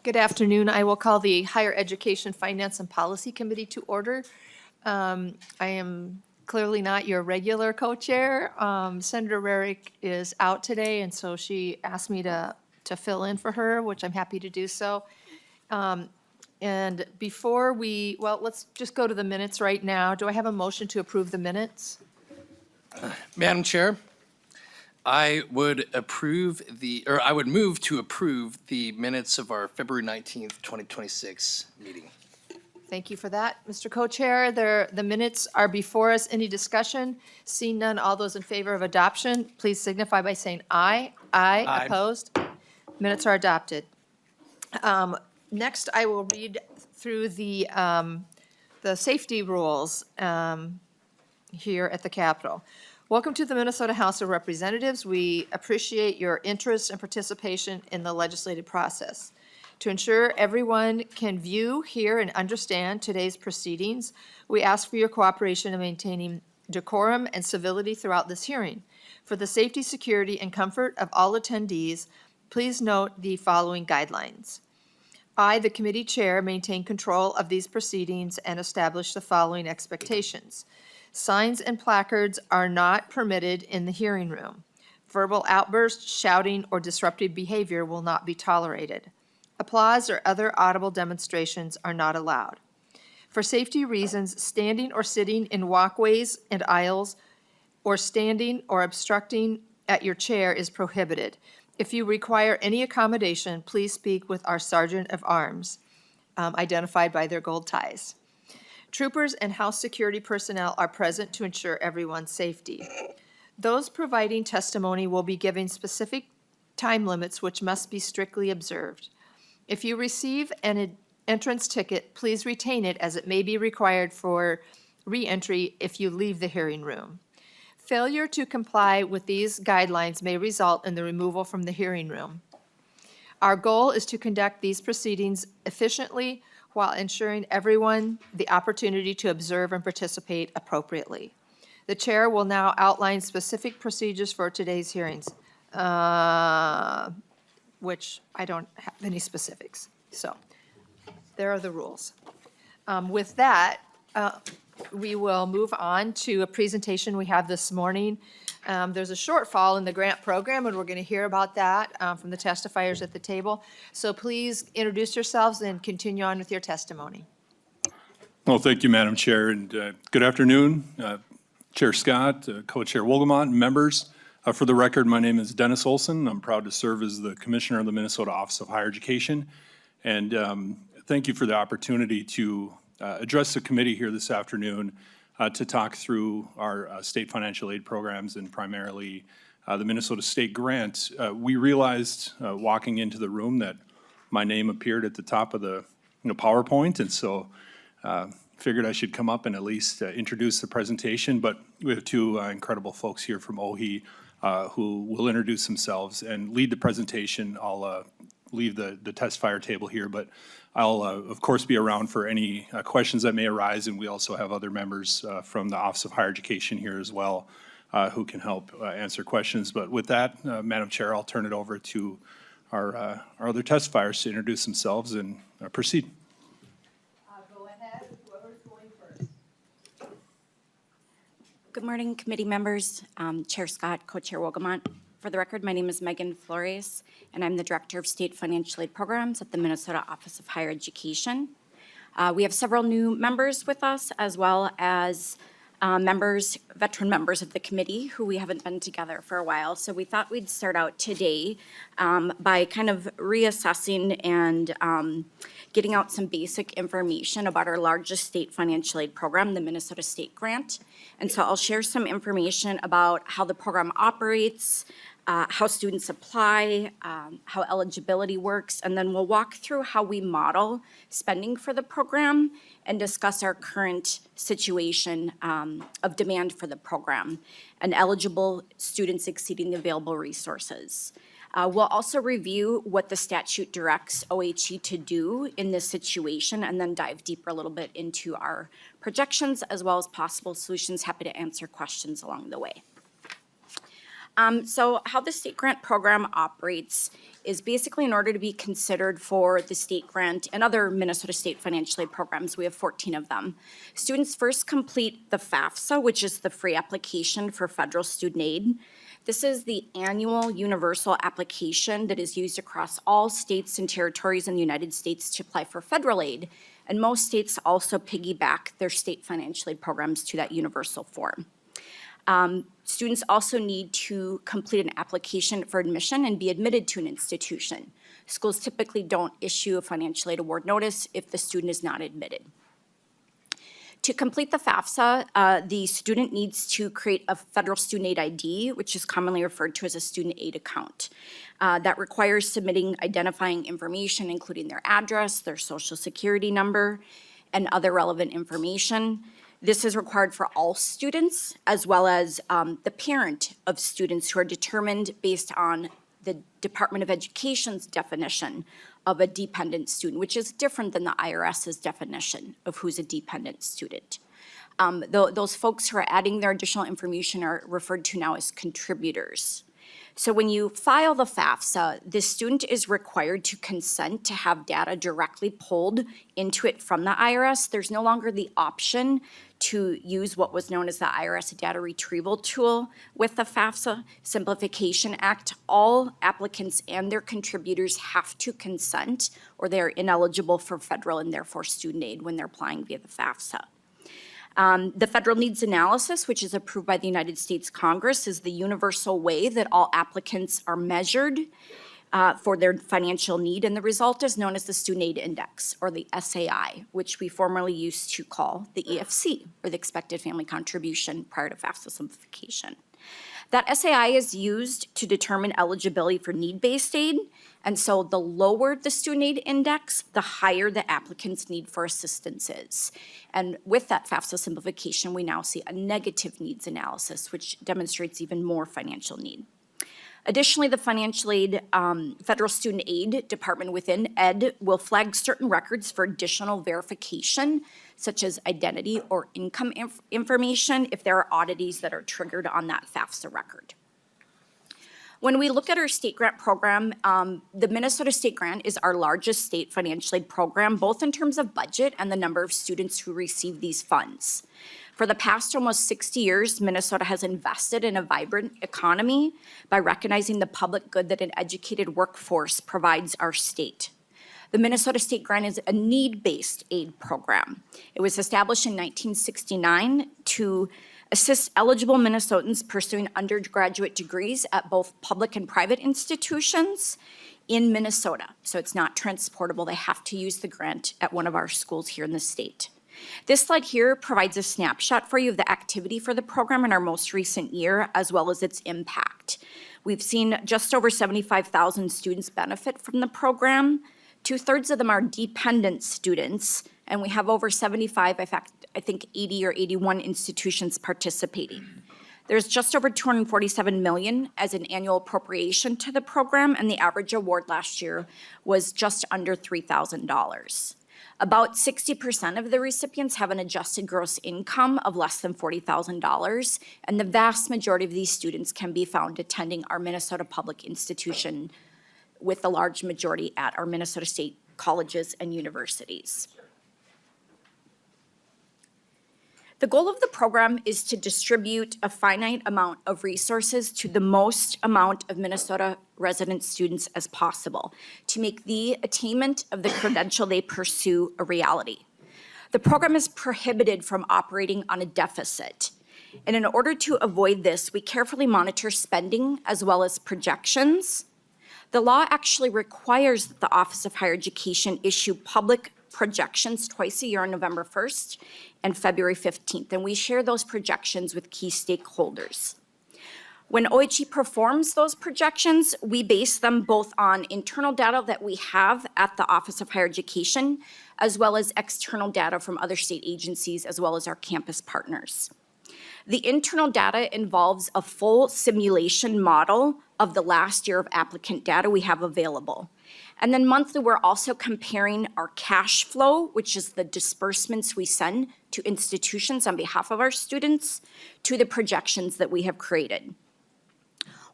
Good afternoon. I will call the Higher Education Finance and Policy Committee to order. I am clearly not your regular co-chair. Senator Rarick is out today, and so she asked me to fill in for her, which I'm happy to do so. And before let's just go to the minutes right now. Do I have a motion to approve the minutes? Madam Chair, I would move to approve the minutes of our February 19th, 2026 meeting. Thank you for that, Mr. Co-Chair. The minutes are before us. Any discussion? Seeing none, all those in favor of adoption, please signify by saying aye. Aye. Opposed? Minutes are adopted. Next, I will read through the safety rules here at the Capitol. Welcome to the Minnesota House of Representatives. We appreciate your interest and participation in the legislative process. To ensure everyone can view, hear, and understand today's proceedings, we ask for your cooperation in maintaining decorum and civility throughout this hearing. For the safety, security, and comfort of all attendees, please note the following guidelines. I, the committee chair, maintain control of these proceedings and establish the following expectations. Signs and placards are not permitted in the hearing room. Verbal outbursts, shouting, or disruptive behavior will not be tolerated. Applause or other audible demonstrations are not allowed. For safety reasons, standing or sitting in walkways and aisles, or standing or obstructing at your chair is prohibited. If you require any accommodation, please speak with our Sergeant of Arms, identified by their gold ties. Troopers and House security personnel are present to ensure everyone's safety. Those providing testimony will be giving specific time limits which must be strictly observed. If you receive an entrance ticket, please retain it as it may be required for re-entry if you leave the hearing room. Failure to comply with these guidelines may result in the removal from the hearing room. Our goal is to conduct these proceedings efficiently while ensuring everyone the opportunity to observe and participate appropriately. The chair will now outline specific procedures for today's hearings, which I don't have any specifics. So there are the rules. With that, we will move on to a presentation we have this morning. There's a shortfall in the grant program, and we're going to hear about that from the testifiers at the table. So please introduce yourselves and continue on with your testimony. Well, thank you, Madam Chair, and good afternoon, Chair Scott, Co-Chair Wolgamott, members. For the record, my name is Dennis Olson. I'm proud to serve as the Commissioner of the Minnesota Office of Higher Education, and thank you for the opportunity to address the committee here this afternoon to talk through our state financial aid programs and primarily the Minnesota State Grant. We realized walking into the room that my name appeared at the top of the PowerPoint, and so figured I should come up and at least introduce the presentation. But we have two incredible folks here from OHE who will introduce themselves and lead the presentation. I'll leave the testifier table here, but I'll, of course, be around for any questions that may arise, and we also have other members from the Office of Higher Education here as well who can help answer questions. But with that, Madam Chair, I'll turn it over to our other testifiers to introduce themselves and proceed. Go ahead, whoever's going first. Good morning, committee members, Chair Scott, Co-Chair Wolgamott. For the record, my name is Megan Flores, and I'm the Director of State Financial Aid Programs at the Minnesota Office of Higher Education. We have several new members with us, as well as veteran members of the committee who we haven't been together for a while. So we thought we'd start out today by kind of reassessing and getting out some basic information about our largest state financial aid program, the Minnesota State Grant. And so I'll share some information about how the program operates, how students apply, how eligibility works, and then we'll walk through how we model spending for the program and discuss our current situation of demand for the program and eligible students exceeding the available resources. We'll also review what the statute directs OHE to do in this situation and then dive deeper a little bit into our projections as well as possible solutions. Happy to answer questions along the way. So how the state grant program operates is basically in order to be considered for the state grant and other Minnesota State financial aid programs, we have 14 of them. Students first complete the FAFSA, which is the free application for federal student aid. This is the annual universal application that is used across all states and territories in the United States to apply for federal aid. And most states also piggyback their state financial aid programs to that universal form. Students also need to complete an application for admission and be admitted to an institution. Schools typically don't issue a financial aid award notice if the student is not admitted. To complete the FAFSA, the student needs to create a federal student aid ID, which is commonly referred to as a student aid account. That requires submitting identifying information, including their address, their social security number, and other relevant information. This is required for all students, as well as the parent of students who are determined based on the Department of Education's definition of a dependent student, which is different than the IRS's definition of who's a dependent student. Those folks who are adding their additional information are referred to now as contributors. So when you file the FAFSA, the student is required to consent to have data directly pulled into it from the IRS. There's no longer the option to use what was known as the IRS data retrieval tool. With the FAFSA Simplification Act, all applicants and their contributors have to consent or they're ineligible for federal and therefore student aid when they're applying via the FAFSA. The federal needs analysis, which is approved by the United States Congress, is the universal way that all applicants are measured for their financial need, and the result is known as the Student Aid Index, or the SAI, which we formerly used to call the EFC, or the Expected Family Contribution, prior to FAFSA simplification. That SAI is used to determine eligibility for need-based aid, and so the lower the student aid index, the higher the applicant's need for assistance is. And with that FAFSA simplification, we now see a negative needs analysis, which demonstrates even more financial need. Additionally, the financial aid, federal student aid department within ED will flag certain records for additional verification, such as identity or income information, if there are oddities that are triggered on that FAFSA record. When we look at our state grant program, the Minnesota State Grant is our largest state financial aid program, both in terms of budget and the number of students who receive these funds. For the past almost 60 years, Minnesota has invested in a vibrant economy by recognizing the public good that an educated workforce provides our state. The Minnesota State Grant is a need-based aid program. It was established in 1969 to assist eligible Minnesotans pursuing undergraduate degrees at both public and private institutions in Minnesota. So it's not transportable. They have to use the grant at one of our schools here in the state. This slide here provides a snapshot for you of the activity for the program in our most recent year, as well as its impact. We've seen just over 75,000 students benefit from the program. 2/3 of them are dependent students, and we have over 75, in fact, I think 80 or 81 institutions participating. There's just over $247 million as an annual appropriation to the program, and the average award last year was just under $3,000. About 60% of the recipients have an adjusted gross income of less than $40,000, and the vast majority of these students can be found attending our Minnesota public institution, with the large majority at our Minnesota State colleges and universities. The goal of the program is to distribute a finite amount of resources to the most amount of Minnesota resident students as possible to make the attainment of the credential they pursue a reality. The program is prohibited from operating on a deficit. And in order to avoid this, we carefully monitor spending as well as projections. The law actually requires that the Office of Higher Education issue public projections twice a year on November 1st and February 15th, and we share those projections with key stakeholders. When OHE performs those projections, we base them both on internal data that we have at the Office of Higher Education, as well as external data from other state agencies, as well as our campus partners. The internal data involves a full simulation model of the last year of applicant data we have available. And then monthly, we're also comparing our cash flow, which is the disbursements we send to institutions on behalf of our students, to the projections that we have created.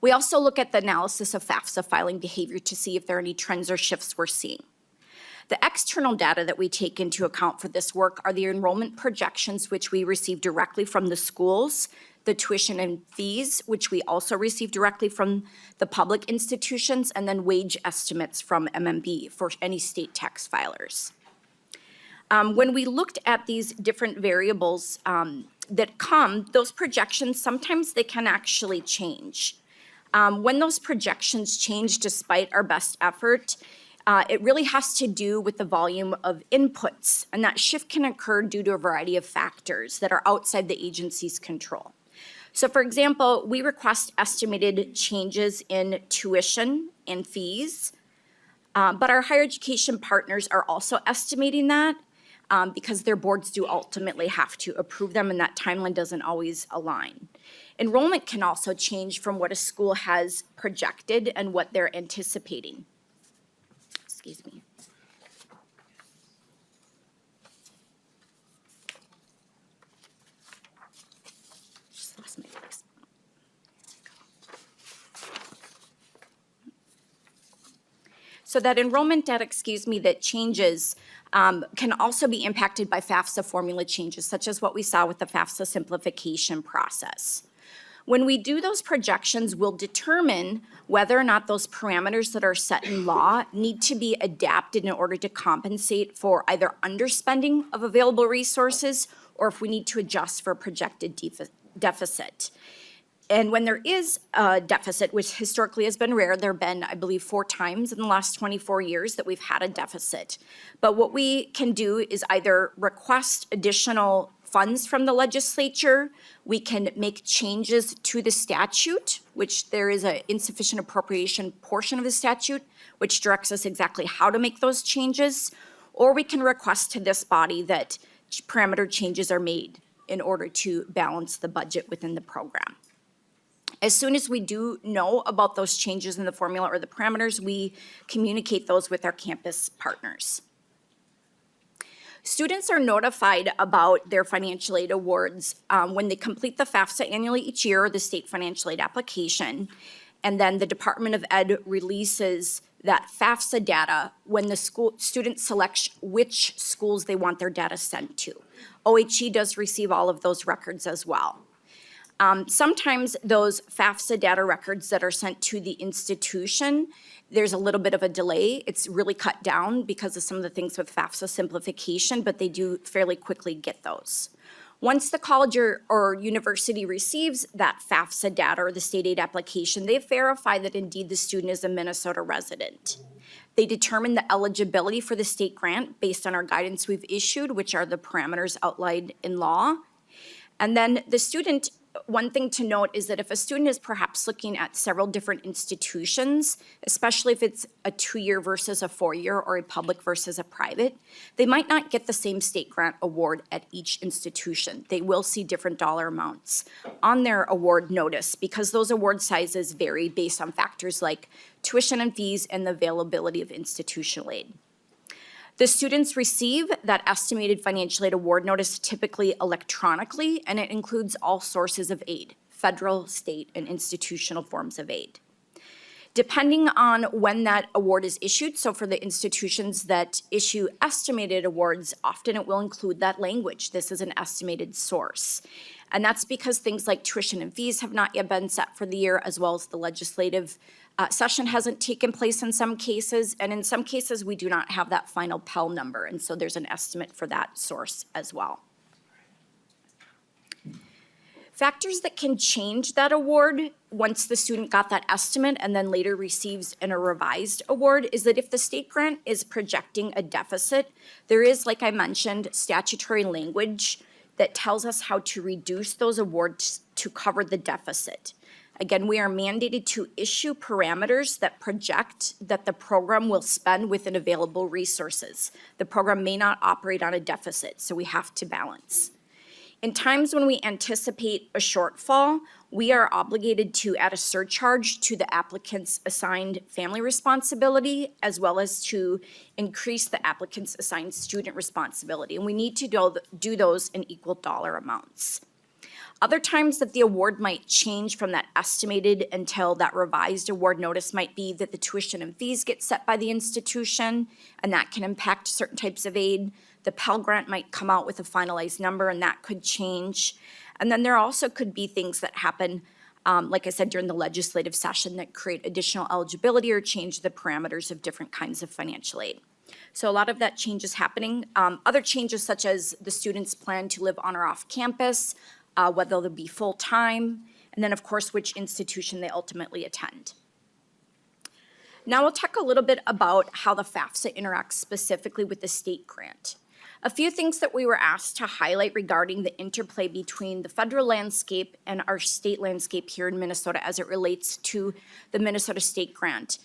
We also look at the analysis of FAFSA filing behavior to see if there are any trends or shifts we're seeing. The external data that we take into account for this work are the enrollment projections, which we receive directly from the schools, the tuition and fees, which we also receive directly from the public institutions, and then wage estimates from MMB for any state tax filers. When we looked at these different variables that come, those projections, sometimes they can actually change. When those projections change despite our best effort, it really has to do with the volume of inputs, and that shift can occur due to a variety of factors that are outside the agency's control. So for example, we request estimated changes in tuition and fees, but our higher education partners are also estimating that because their boards do ultimately have to approve them, and that timeline doesn't always align. Enrollment can also change from what a school has projected and what they're anticipating. Excuse me. Just lost my place. So that enrollment data, that changes can also be impacted by FAFSA formula changes, such as what we saw with the FAFSA simplification process. When we do those projections, we'll determine whether or not those parameters that are set in law need to be adapted in order to compensate for either underspending of available resources or if we need to adjust for a projected deficit. And when there is a deficit, which historically has been rare, there have been, I believe, 4 times in the last 24 years that we've had a deficit. But what we can do is either request additional funds from the legislature, we can make changes to the statute, which there is an insufficient appropriation portion of the statute, which directs us exactly how to make those changes, or we can request to this body that parameter changes are made in order to balance the budget within the program. As soon as we do know about those changes in the formula or the parameters, we communicate those with our campus partners. Students are notified about their financial aid awards when they complete the FAFSA annually each year, or the state financial aid application. And then the Department of Ed releases that FAFSA data when the student selects which schools they want their data sent to. OHE does receive all of those records as well. Sometimes those FAFSA data records that are sent to the institution, there's a little bit of a delay. It's really cut down because of some of the things with FAFSA simplification, but they do fairly quickly get those. Once the college or university receives that FAFSA data or the state aid application, they verify that indeed the student is a Minnesota resident. They determine the eligibility for the state grant based on our guidance we've issued, which are the parameters outlined in law. And then the student, one thing to note is that if a student is perhaps looking at several different institutions, especially if it's a 2-year versus a 4-year or a public versus a private, they might not get the same state grant award at each institution. They will see different dollar amounts on their award notice because those award sizes vary based on factors like tuition and fees and the availability of institutional aid. The students receive that estimated financial aid award notice typically electronically, and it includes all sources of aid, federal, state, and institutional forms of aid. Depending on when that award is issued, so for the institutions that issue estimated awards, often it will include that language. This is an estimated source. And that's because things like tuition and fees have not yet been set for the year, as well as the legislative session hasn't taken place in some cases, and in some cases we do not have that final Pell number, and so there's an estimate for that source as well. Factors that can change that award once the student got that estimate and then later receives a revised award is that if the state grant is projecting a deficit, there is, like I mentioned, statutory language that tells us how to reduce those awards to cover the deficit. Again, we are mandated to issue parameters that project that the program will spend within available resources. The program may not operate on a deficit, so we have to balance. In times when we anticipate a shortfall, we are obligated to add a surcharge to the applicant's assigned family responsibility, as well as to increase the applicant's assigned student responsibility. And we need to do those in equal dollar amounts. Other times that the award might change from that estimated until that revised award notice might be that the tuition and fees get set by the institution, and that can impact certain types of aid. The Pell Grant might come out with a finalized number, and that could change. And then there also could be things that happen, like I said, during the legislative session that create additional eligibility or change the parameters of different kinds of financial aid. So a lot of that change is happening. Other changes such as the students plan to live on or off campus, whether they'll be full-time, and then of course which institution they ultimately attend. Now we'll talk a little bit about how the FAFSA interacts specifically with the state grant. A few things that we were asked to highlight regarding the interplay between the federal landscape and our state landscape here in Minnesota as it relates to the Minnesota State Grant.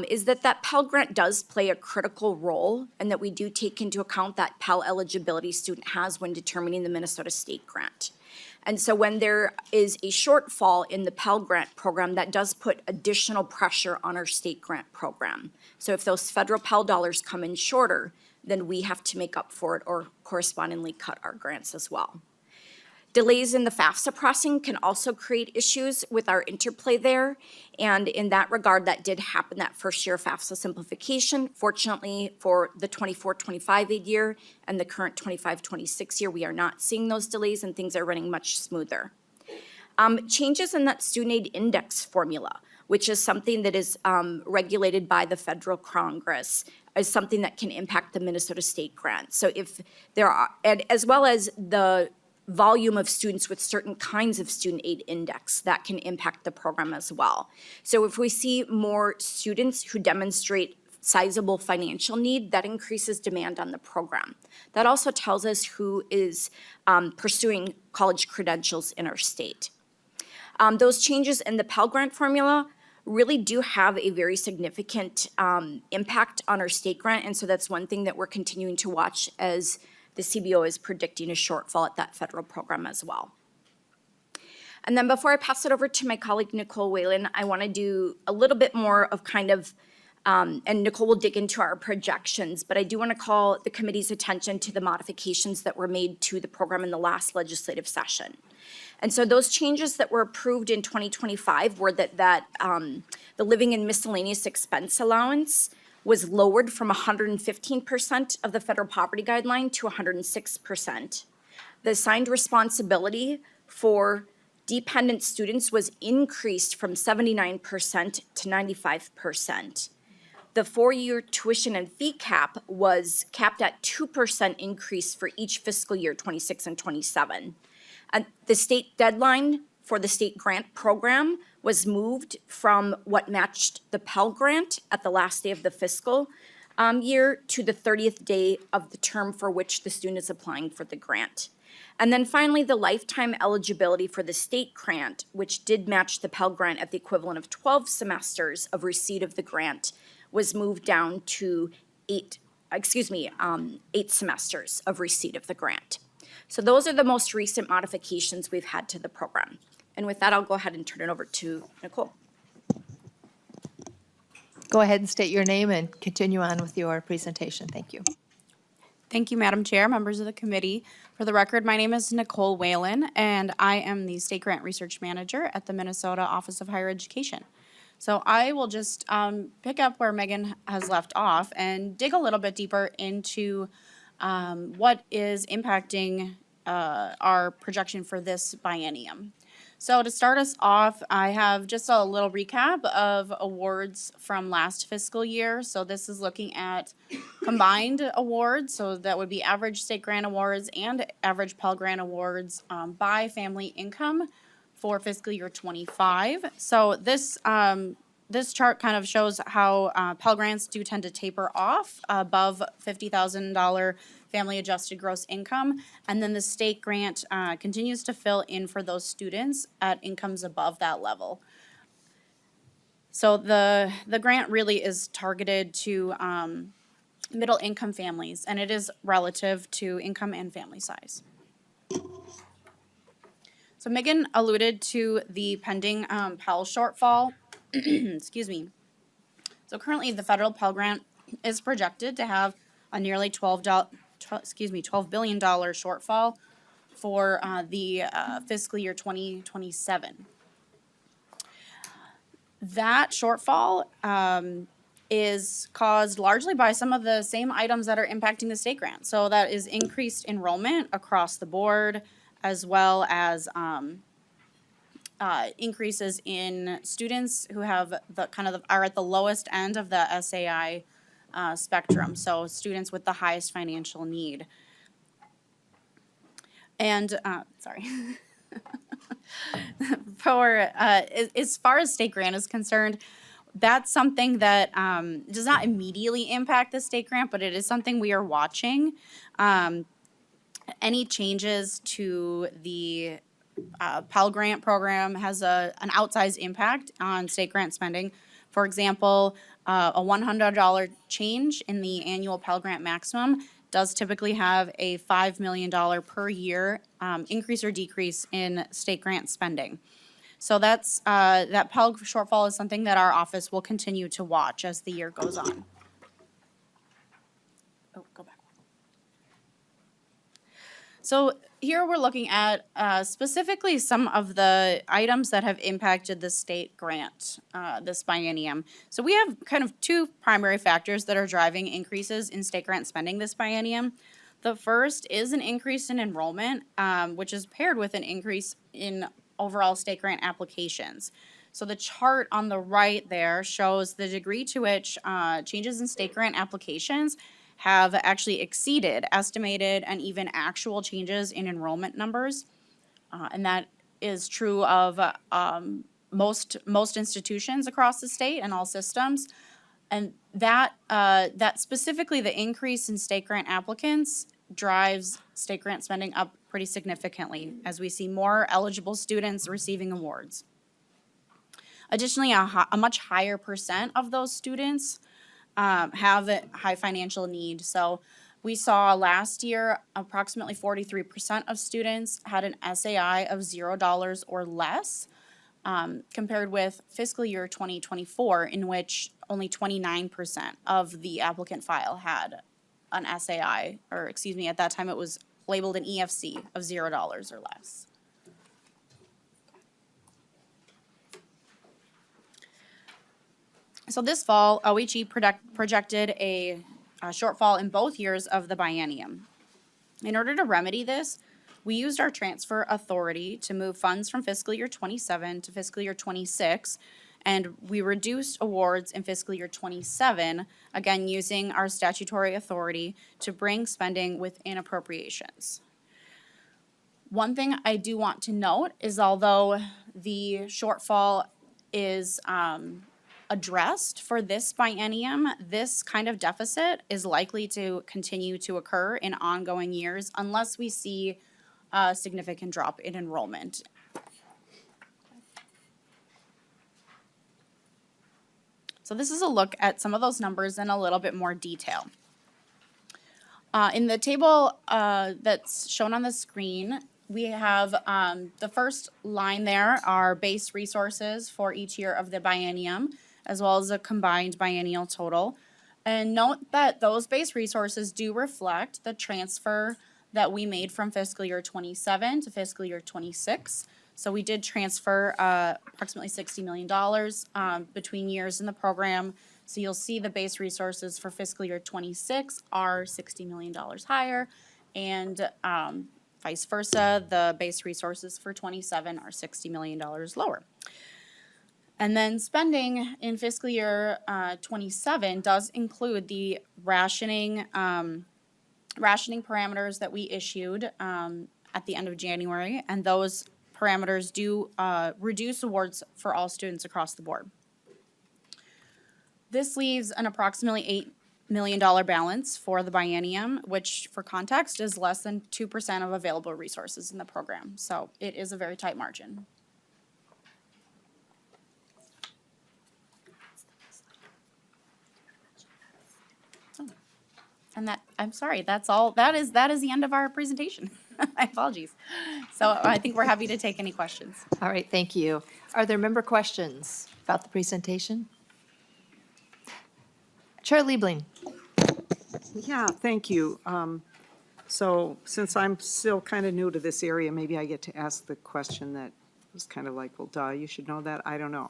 Is that Pell Grant does play a critical role, and that we do take into account that Pell eligibility student has when determining the Minnesota State Grant. And so when there is a shortfall in the Pell Grant program, that does put additional pressure on our state grant program. So if those federal Pell dollars come in shorter, then we have to make up for it or correspondingly cut our grants as well. Delays in the FAFSA processing can also create issues with our interplay there. And in that regard, that did happen that first year of FAFSA simplification. Fortunately, for the 24-25 aid year and the current 25-26 year, we are not seeing those delays and things are running much smoother. Changes in that student aid index formula, which is something that is regulated by the federal Congress, is something that can impact the Minnesota State Grant. So if there are, and as well as the volume of students with certain kinds of student aid index, that can impact the program as well. So if we see more students who demonstrate sizable financial need, that increases demand on the program. That also tells us who is pursuing college credentials in our state. Those changes in the Pell Grant formula really do have a very significant impact on our state grant, and so that's one thing that we're continuing to watch as the CBO is predicting a shortfall at that federal program as well. And then before I pass it over to my colleague Nicole Whalen, I want to do a little bit more of kind of, and Nicole will dig into our projections, but I do want to call the committee's attention to the modifications that were made to the program in the last legislative session. And so those changes that were approved in 2025 were that the living and miscellaneous expense allowance was lowered from 115% of the federal poverty guideline to 106%. The assigned responsibility for dependent students was increased from 79% to 95%. The four-year tuition and fee cap was capped at 2% increase for each fiscal year, 26 and 27. The state deadline for the state grant program was moved from what matched the Pell Grant at the last day of the fiscal year to the 30th day of the term for which the student is applying for the grant. And then finally, the lifetime eligibility for the state grant, which did match the Pell Grant at the equivalent of 12 semesters of receipt of the grant, was moved down to 8 semesters of receipt of the grant. So those are the most recent modifications we've had to the program. And with that, I'll go ahead and turn it over to Nicole. Go ahead and state your name and continue on with your presentation. Thank you. Thank you, Madam Chair, members of the committee. For the record, my name is Nicole Whalen, and I am the State Grant Research Manager at the Minnesota Office of Higher Education. So I will just pick up where Megan has left off and dig a little bit deeper into what is impacting our projection for this biennium. So to start us off, I have just a little recap of awards from last fiscal year. So this is looking at combined awards. So that would be average state grant awards and average Pell Grant awards by family income for fiscal year 25. So this chart kind of shows how Pell Grants do tend to taper off above $50,000 family adjusted gross income. And then the state grant continues to fill in for those students at incomes above that level. So the grant really is targeted to middle income families, and it is relative to income and family size. So Megan alluded to the pending Pell shortfall. Excuse me. So currently the federal Pell Grant is projected to have a nearly $12 billion shortfall for the fiscal year 2027. That shortfall is caused largely by some of the same items that are impacting the state grant. So that is increased enrollment across the board, as well as increases in students who have are at the lowest end of the SAI spectrum. So students with the highest financial need. And sorry. For as far as state grant is concerned, that's something that does not immediately impact the state grant, but it is something we are watching. Any changes to the Pell Grant program has an outsized impact on state grant spending. For example, a $100 change in the annual Pell Grant maximum does typically have a $5 million per year increase or decrease in state grant spending. So that's that Pell shortfall is something that our office will continue to watch as the year goes on. Oh, go back. So here we're looking at specifically some of the items that have impacted the state grant this biennium. So we have kind of two primary factors that are driving increases in state grant spending this biennium. The first is an increase in enrollment, which is paired with an increase in overall state grant applications. So the chart on the right there shows the degree to which changes in state grant applications have actually exceeded estimated and even actual changes in enrollment numbers. And that is true of most institutions across the state and all systems. And that specifically the increase in state grant applicants drives state grant spending up pretty significantly as we see more eligible students receiving awards. Additionally, a much higher percent of those students have a high financial need. So we saw last year approximately 43% of students had an SAI of $0 or less, compared with fiscal year 2024, in which only 29% of the applicant file had an SAI, or excuse me, at that time it was labeled an EFC of $0 or less. So this fall, OHE projected a shortfall in both years of the biennium. In order to remedy this, we used our transfer authority to move funds from fiscal year 27 to fiscal year 26, and we reduced awards in fiscal year 27, again using our statutory authority to bring spending within appropriations. One thing I do want to note is although the shortfall is addressed for this biennium, this kind of deficit is likely to continue to occur in ongoing years unless we see a significant drop in enrollment. So this is a look at some of those numbers in a little bit more detail. In the table that's shown on the screen, we have the first line there are base resources for each year of the biennium, as well as a combined biennial total. And note that those base resources do reflect the transfer that we made from fiscal year 27 to fiscal year 26. So we did transfer approximately $60 million between years in the program. So you'll see the base resources for fiscal year 26 are $60 million higher, and vice versa, the base resources for 27 are $60 million lower. And then spending in fiscal year 27 does include the rationing parameters that we issued at the end of January, and those parameters do reduce awards for all students across the board. This leaves an approximately $8 million balance for the biennium, which for context is less than 2% of available resources in the program. So it is a very tight margin. And I'm sorry, that's all, that is the end of our presentation. My apologies. So I think we're happy to take any questions. All right, thank you. Are there member questions about the presentation? Chair Liebling. Yeah, thank you. So since I'm still kind of new to this area, maybe I get to ask the question that was kind of like, well, duh, you should know that. I don't know.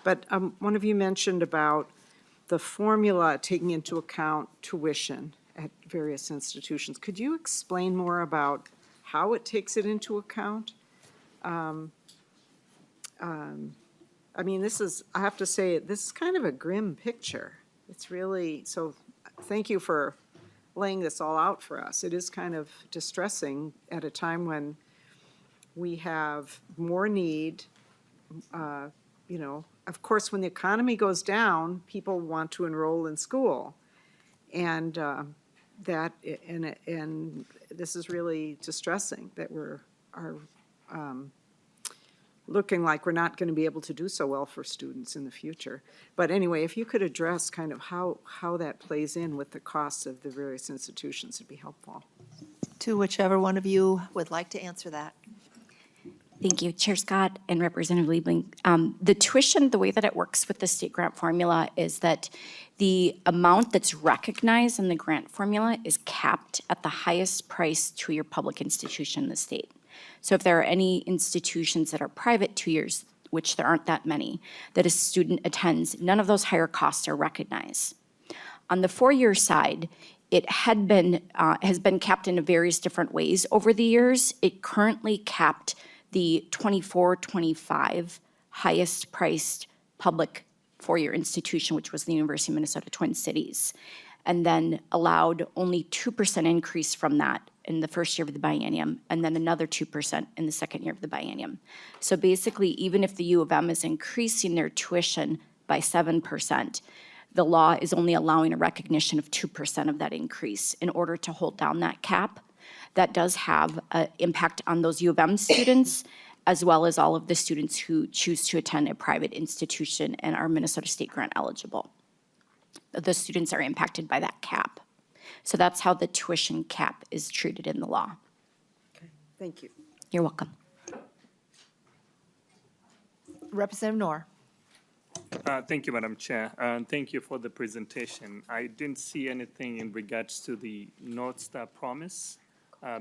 But one of you mentioned about the formula taking into account tuition at various institutions. Could you explain more about how it takes it into account? I mean, I have to say, this is kind of a grim picture. It's really, so thank you for laying this all out for us. It is kind of distressing at a time when we have more need. You know, of course, when the economy goes down, people want to enroll in school. And and this is really distressing that we're looking like we're not going to be able to do so well for students in the future. But anyway, if you could address kind of how that plays in with the costs of the various institutions, it'd be helpful. To whichever one of you would like to answer that. Thank you, Chair Scott and Representative Liebling. The tuition, the way that it works with the state grant formula is that the amount that's recognized in the grant formula is capped at the highest price two-year public institution in the state. So if there are any institutions that are private 2 years, which there aren't that many, that a student attends, none of those higher costs are recognized. On the 4-year side, it has been capped in various different ways over the years. It currently capped the 24-25 highest priced public 4-year institution, which was the University of Minnesota Twin Cities, and then allowed only 2% increase from that in the first year of the biennium, and then another 2% in the second year of the biennium. So basically, even if the U of M is increasing their tuition by 7%, the law is only allowing a recognition of 2% of that increase in order to hold down that cap. That does have an impact on those U of M students, as well as all of the students who choose to attend a private institution and are Minnesota State Grant eligible. The students are impacted by that cap. So that's how the tuition cap is treated in the law. Okay, thank you. You're welcome. Representative Noor. Thank you, Madam Chair, and thank you for the presentation. I didn't see anything in regards to the North Star Promise,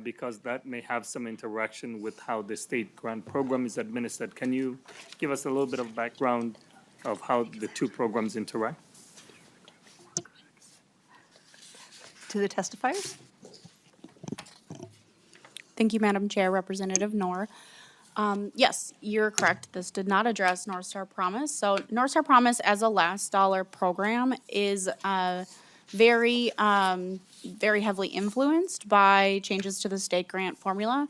because that may have some interaction with how the state grant program is administered. Can you give us a little bit of background of how the two programs interact? To the testifiers? Thank you, Madam Chair, Representative Noor. Yes, you're correct. This did not address North Star Promise. So North Star Promise as a last dollar program is very heavily influenced by changes to the state grant formula.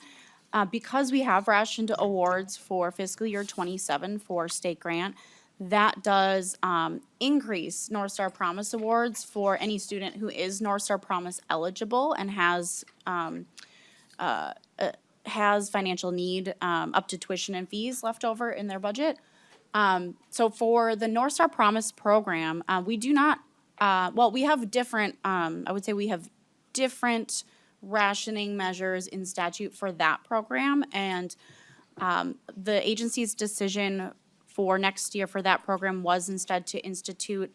Because we have rationed awards for fiscal year 27 for state grant, that does increase North Star Promise awards for any student who is North Star Promise eligible and has financial need up to tuition and fees left over in their budget. So for the North Star Promise program, we do not, we have different, I would say we have different rationing measures in statute for that program. And the agency's decision for next year for that program was instead to institute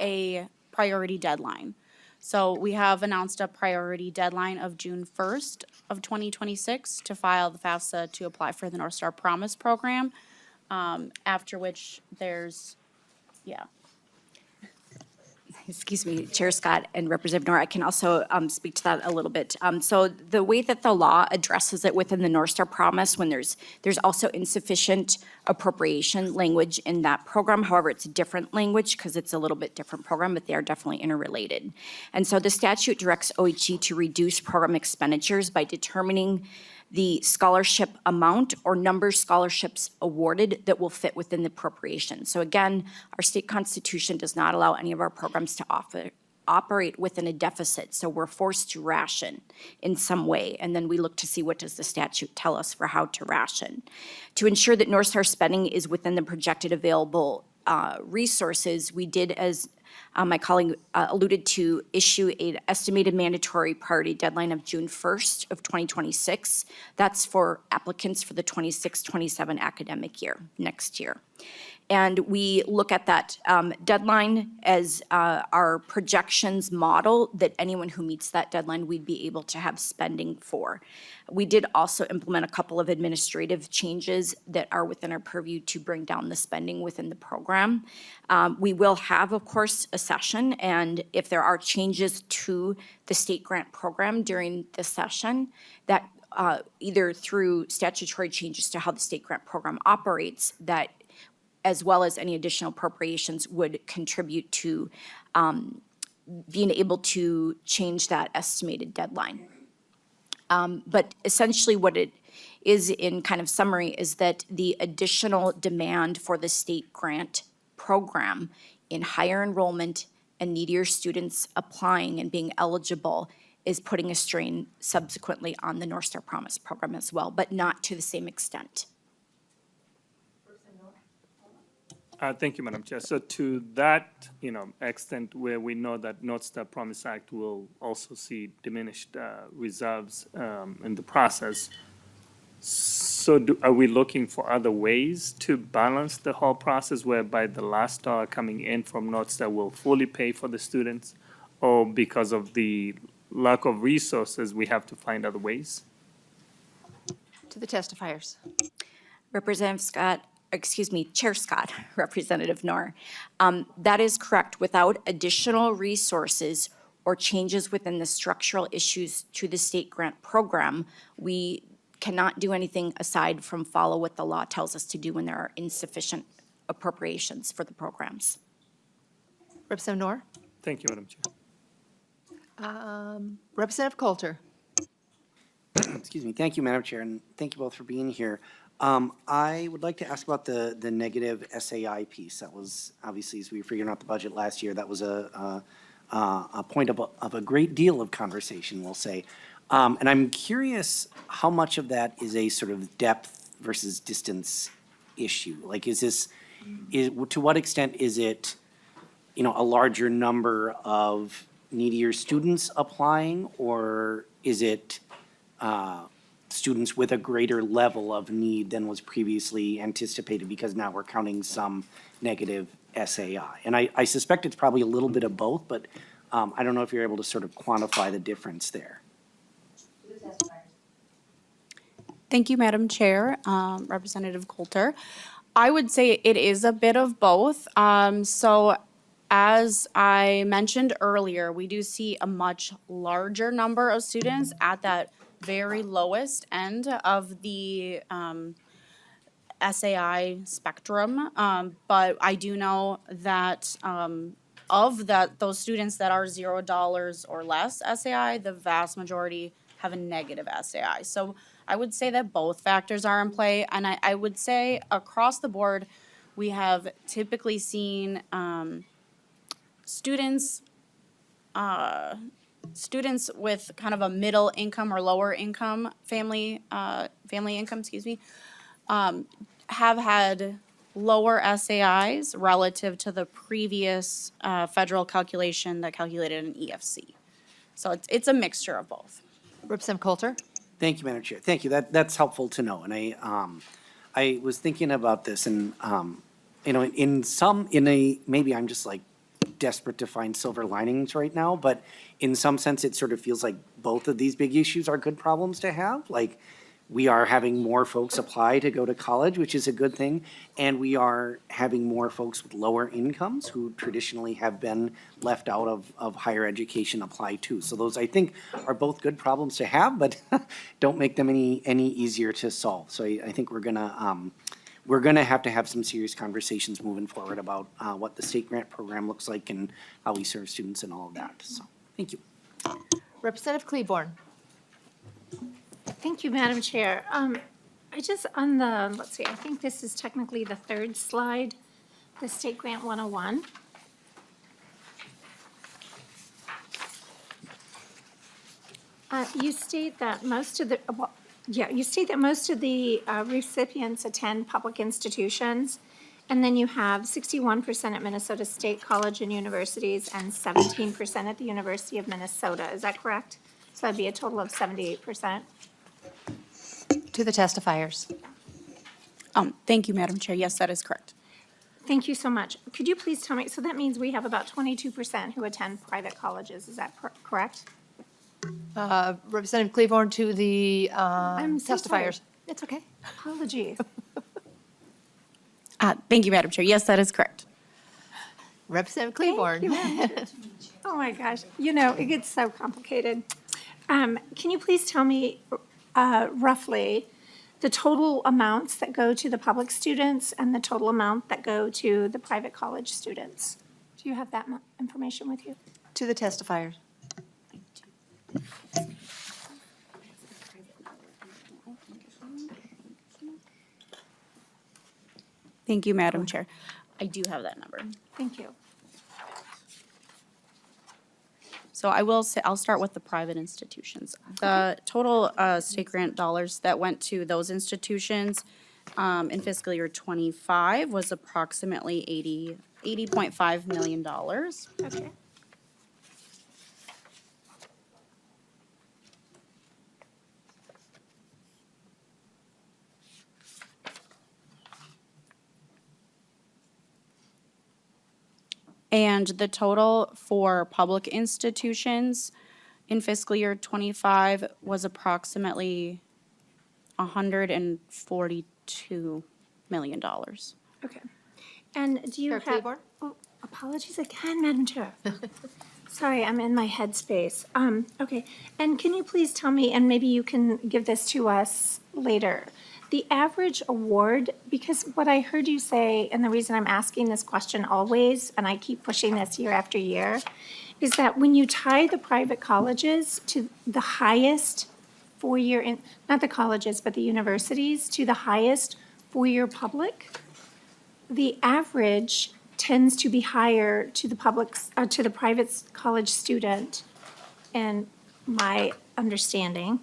a priority deadline. So we have announced a priority deadline of June 1st of 2026 to file the FAFSA to apply for the North Star Promise program, after which there's, Excuse me, Chair Scott and Representative Noor, I can also speak to that a little bit. So the way that the law addresses it within the North Star Promise, when there's also insufficient appropriation language in that program. However, it's a different language because it's a little bit different program, but they are definitely interrelated. And so the statute directs OHE to reduce program expenditures by determining the scholarship amount or number of scholarships awarded that will fit within the appropriation. So again, our state constitution does not allow any of our programs to operate within a deficit. So we're forced to ration in some way. And then we look to see what does the statute tell us for how to ration. To ensure that North Star spending is within the projected available resources, we did, as my colleague alluded to, issue an estimated mandatory priority deadline of June 1st of 2026. That's for applicants for the 26-27 academic year, next year. And we look at that deadline as our projections model that anyone who meets that deadline, we'd be able to have spending for. We did also implement a couple of administrative changes that are within our purview to bring down the spending within the program. We will have, of course, a session, and if there are changes to the state grant program during the session, that either through statutory changes to how the state grant program operates, that as well as any additional appropriations would contribute to being able to change that estimated deadline. But essentially what it is in kind of summary is that the additional demand for the state grant program in higher enrollment and needier students applying and being eligible is putting a strain subsequently on the North Star Promise program as well, but not to the same extent. Thank you, Madam Chair. So to that, extent where we know that North Star Promise Act will also see diminished reserves in the process, so are we looking for other ways to balance the whole process whereby the last dollar coming in from North Star will fully pay for the students? Or because of the lack of resources, we have to find other ways? To the testifiers. Representative Scott, Chair Scott, Representative Knorr. That is correct. Without additional resources or changes within the structural issues to the state grant program, we cannot do anything aside from follow what the law tells us to do when there are insufficient appropriations for the programs. Representative Knorr. Thank you, Madam Chair. Representative Coulter. Excuse me. Thank you, Madam Chair, and thank you both for being here. I would like to ask about the negative SAI piece. That was obviously, as we were figuring out the budget last year, that was a point of a great deal of conversation, we'll say. And I'm curious how much of that is a sort of depth versus distance issue. Like, to what extent is it, a larger number of needier students applying, or is it students with a greater level of need than was previously anticipated, because now we're counting some negative SAI? And I suspect it's probably a little bit of both, but I don't know if you're able to sort of quantify the difference there. Thank you, Madam Chair, Representative Coulter. I would say it is a bit of both. So as I mentioned earlier, we do see a much larger number of students at that very lowest end of the SAI spectrum. But I do know that those students that are $0 or less SAI, the vast majority have a negative SAI. So I would say that both factors are in play. And I would say across the board, we have typically seen students with kind of a middle income or lower income family income, have had lower SAIs relative to the previous federal calculation that calculated an EFC. So it's a mixture of both. Representative Coulter. Thank you, Madam Chair. Thank you. That's helpful to know. And I was thinking about this, and maybe I'm just like desperate to find silver linings right now, but in some sense, it sort of feels like both of these big issues are good problems to have. Like, we are having more folks apply to go to college, which is a good thing, and we are having more folks with lower incomes who traditionally have been left out of higher education apply too. So those, I think, are both good problems to have, but don't make them any easier to solve. So I think we're gonna have some serious conversations moving forward about what the state grant program looks like and how we serve students and all of that. So, thank you. Representative Kleborn. Thank you, Madam Chair. let's see, I think this is technically the third slide, the State Grant 101. You state that most of the, recipients attend public institutions, and then you have 61% at Minnesota State College and universities and 17% at the University of Minnesota. Is that correct? So that'd be a total of 78%. To the testifiers. Thank you, Madam Chair. Yes, that is correct. Thank you so much. Could you please tell me, so that means we have about 22% who attend private colleges, is that correct? Representative Cleaborn to the I'm so sorry. testifiers. It's okay. Apologies. Thank you, Madam Chair. Yes, that is correct. Representative Cleaborn. Oh, my gosh. You know, it gets so complicated. Can you please tell me roughly the total amounts that go to the public students and the total amount that go to the private college students? Do you have that information with you? To the testifiers. Thank you, Madam Chair. I do have that number. Thank you. So I will say, I'll start with the private institutions. The total state grant dollars that went to those institutions in fiscal year '25 was approximately $80.5 million. Okay. And the total for public institutions in fiscal year '25 was approximately $142 million. Okay. And do you Chair have? Claiborne? Oh, apologies again, Madam Chair. Sorry, I'm in my headspace. Okay, and can you please tell me, and maybe you can give this to us later, the average award, because what I heard you say, and the reason I'm asking this question always, and I keep pushing this year after year, is that when you tie the private colleges to the highest four-year, not the colleges, but the universities, to the highest four-year public, the average tends to be higher to the to the private college student, and my understanding,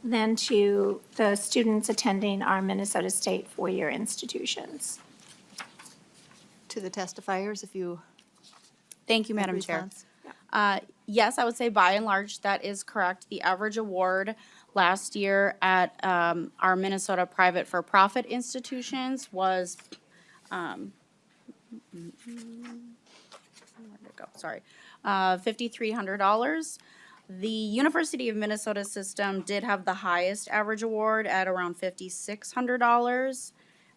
than to the students attending our Minnesota State four-year institutions. To the testifiers, if you Thank you, have Madam Chair. response. Yes, I would say by and large, that is correct. The average award last year at our Minnesota private for-profit institutions was, where'd it go? Sorry, $5,300. The University of Minnesota system did have the highest average award at around $5,600.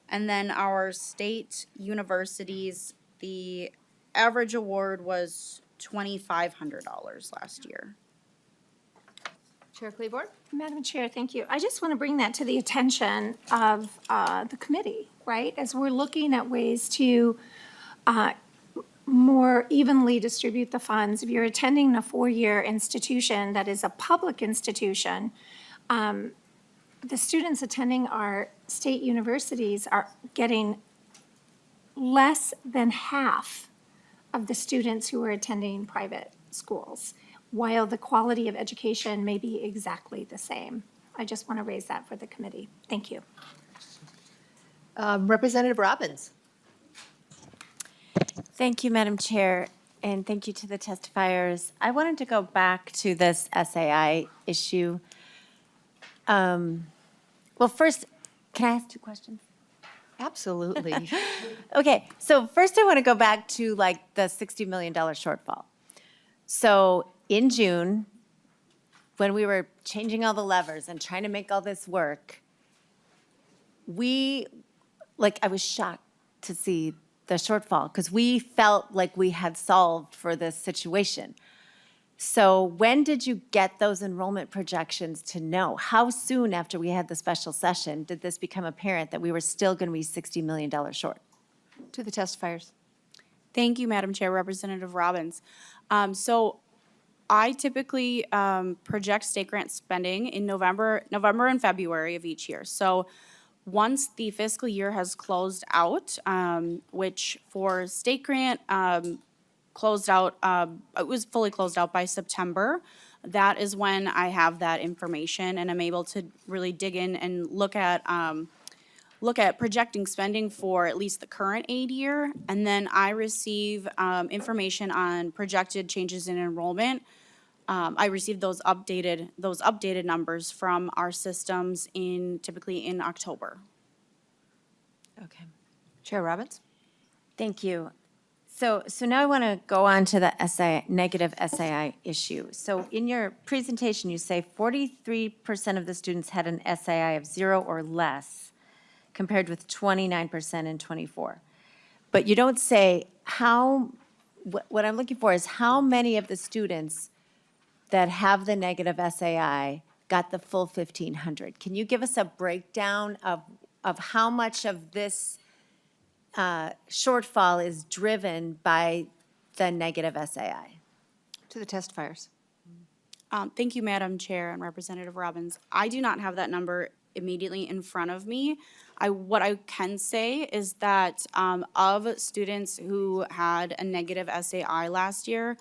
And then our state universities, the average award was $2,500 last year. Chair Claiborne? Madam Chair, thank you. I just want to bring that to the attention of the committee, right? As we're looking at ways to more evenly distribute the funds. If you're attending a four-year institution that is a public institution, the students attending our state universities are getting less than half of the students who are attending private schools, while the quality of education may be exactly the same. I just want to raise that for the committee. Thank you. Representative Robbins? Thank you, Madam Chair, and thank you to the testifiers. I wanted to go back to this SAI issue. Well, first, can I ask two questions? Absolutely. Okay, so first I want to go back to like the $60 million shortfall. So in June, when we were changing all the levers and trying to make all this work, I was shocked to see the shortfall because we felt like we had solved for this situation. So when did you get those enrollment projections to know? How soon after we had the special session did this become apparent that we were still going to be $60 million short? To the testifiers. Thank you, Madam Chair, Representative Robbins. So I typically project state grant spending in November and February of each year. So once the fiscal year has closed out, which for state grant closed out, it was fully closed out by September. That is when I have that information and I'm able to really dig in and look at projecting spending for at least the current aid year. And then I receive information on projected changes in enrollment. I receive those updated numbers from our systems typically in October. Okay. Chair Robbins? Thank you. So now I want to go on to the negative SAI issue. So in your presentation, you say 43% of the students had an SAI of 0 or less, compared with 29% in '24. But you don't say how, what I'm looking for is how many of the students that have the negative SAI got the full 1,500? Can you give us a breakdown of how much of this shortfall is driven by the negative SAI? To the testifiers. Thank you, Madam Chair and Representative Robbins. I do not have that number immediately in front of me. What I can say is that of students who had a negative SAI last year,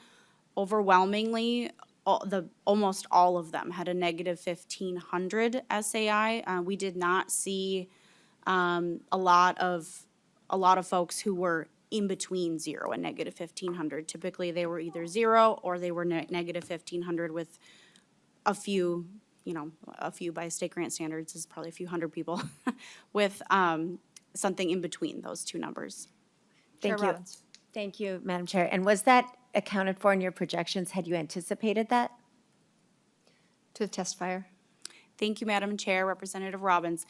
overwhelmingly, almost all of them had a negative 1,500 SAI. We did not see a lot of folks who were in between 0 and negative 1,500. Typically, they were either 0 or they were negative 1,500 with a few, a few by state grant standards is probably a few hundred people with something in between those two numbers. Chair Thank you. Robbins. Thank you, Madam Chair. And was that accounted for in your projections? Had you anticipated that? To the testifier. Thank you, Madam Chair, Representative Robbins.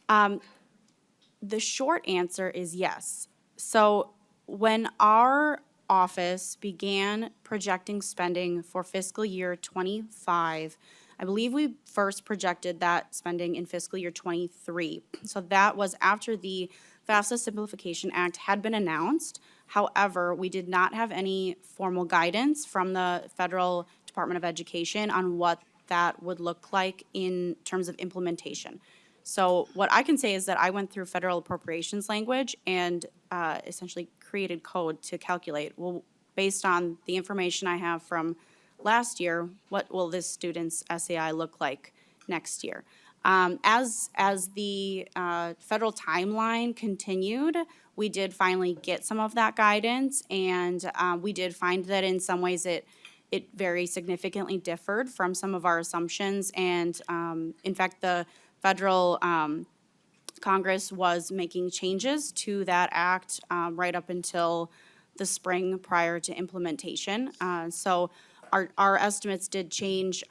The short answer is yes. So when our office began projecting spending for fiscal year '25, I believe we first projected that spending in fiscal year '23. So that was after the FAFSA Simplification Act had been announced. However, we did not have any formal guidance from the Federal Department of Education on what that would look like in terms of implementation. So what I can say is that I went through federal appropriations language and essentially created code to calculate, well, based on the information I have from last year, what will this student's SAI look like next year? As the federal timeline continued, we did finally get some of that guidance, and we did find that in some ways it very significantly differed from some of our assumptions. And in fact, the federal Congress was making changes to that act right up until the spring prior to implementation. So our estimates did change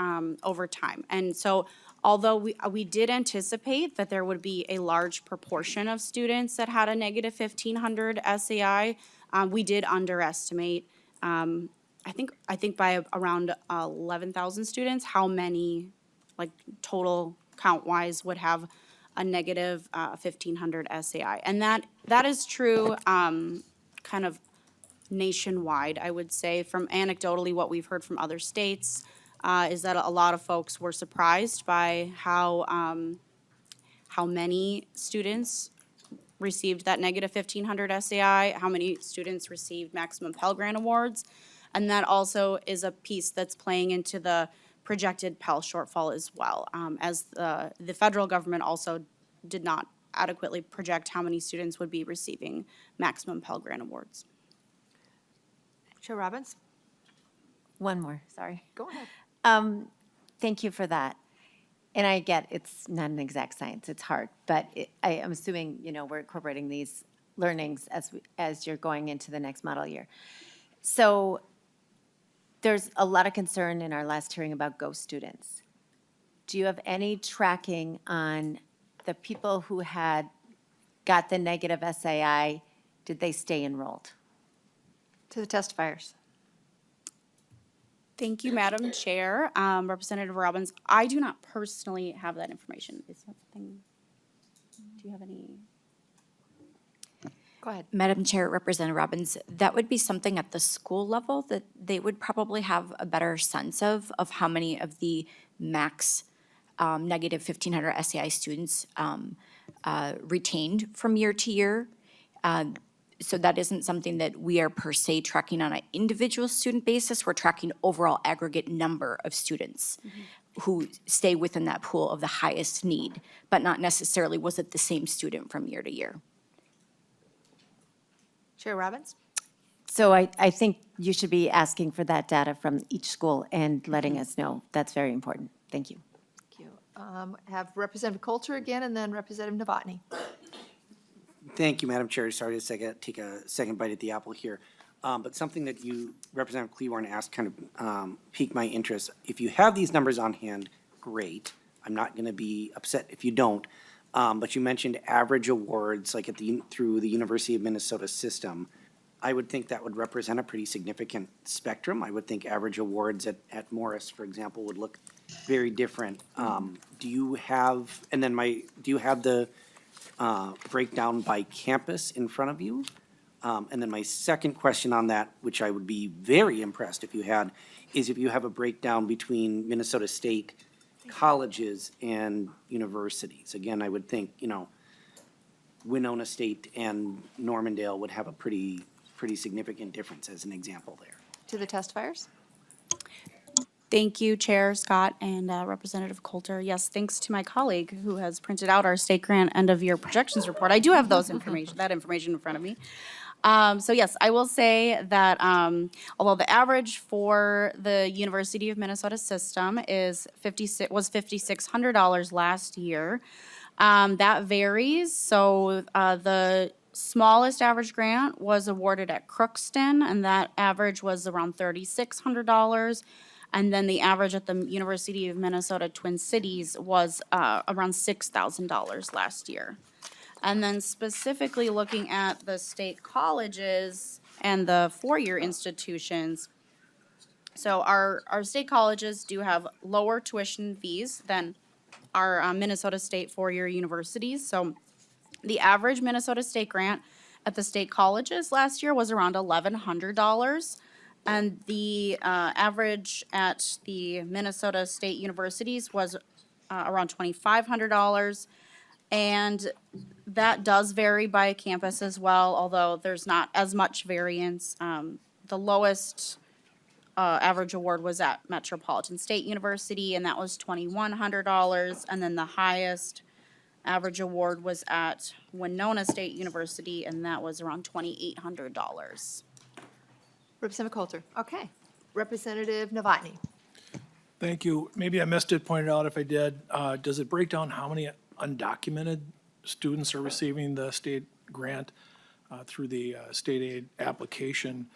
over time. And so although we did anticipate that there would be a large proportion of students that had a negative 1,500 SAI, we did underestimate, I think by around 11,000 students, how many, like total count-wise, would have a negative 1,500 SAI. And that is true kind of nationwide, I would say. From anecdotally what we've heard from other states is that a lot of folks were surprised by how many students received that negative 1,500 SAI, how many students received maximum Pell Grant awards. And that also is a piece that's playing into the projected Pell shortfall as well, as the federal government also did not adequately project how many students would be receiving maximum Pell Grant awards. Chair Robbins. One more, sorry. Go ahead. Thank you for that. And I get it's not an exact science, it's hard, but I am assuming, we're incorporating these learnings as you're going into the next model year. So there's a lot of concern in our last hearing about ghost students. Do you have any tracking on the people who got the negative SAI? Did they stay enrolled? To the testifiers. Thank you, Madam Chair. Representative Robbins, I do not personally have that information. Is that something, do you have any? Go ahead. Madam Chair, Representative Robbins, that would be something at the school level that they would probably have a better sense of how many of the max negative 1,500 SAI students retained from year to year. So that isn't something that we are per se tracking on an individual student basis. We're tracking overall aggregate number of students who stay within that pool of the highest need, but not necessarily was it the same student from year to year. Chair Robbins. So I think you should be asking for that data from each school and letting us know. That's very important. Thank you. Thank you. Have Representative Coulter again, and then Representative Novotny. Thank you, Madam Chair. Sorry to take a second bite at the apple here. But something that you, Representative Cleaborn, asked kind of piqued my interest. If you have these numbers on hand, great. I'm not going to be upset if you don't. But you mentioned average awards, like through the University of Minnesota system. I would think that would represent a pretty significant spectrum. I would think average awards at Morris, for example, would look very different. Do you have, and then do you have the breakdown by campus in front of you? And then my second question on that, which I would be very impressed if you had, is if you have a breakdown between Minnesota State colleges and universities. Again, I would think, Winona State and Normandale would have a pretty significant difference as an example there. To the testifiers? Thank you, Chair Scott and Representative Coulter. Yes, thanks to my colleague who has printed out our state grant end-of-year projections report. I do have that information in front of me. So yes, I will say that although the average for the University of Minnesota system was $5,600 last year, that varies. So the smallest average grant was awarded at Crookston, and that average was around $3,600. And then the average at the University of Minnesota Twin Cities was around $6,000 last year. And then specifically looking at the state colleges and the four-year institutions, so our state colleges do have lower tuition fees than our Minnesota State four-year universities. So the average Minnesota State grant at the state colleges last year was around $1,100. And the average at the Minnesota State universities was around $2,500. And that does vary by campus as well, although there's not as much variance. The lowest average award was at Metropolitan State University, and that was $2,100. And then the highest average award was at Winona State University, and that was around $2,800. Representative Coulter. Okay. Representative Novotny. Thank you. Maybe I missed it, pointed out if I did. Does it break down how many undocumented students are receiving the state grant through the state aid application?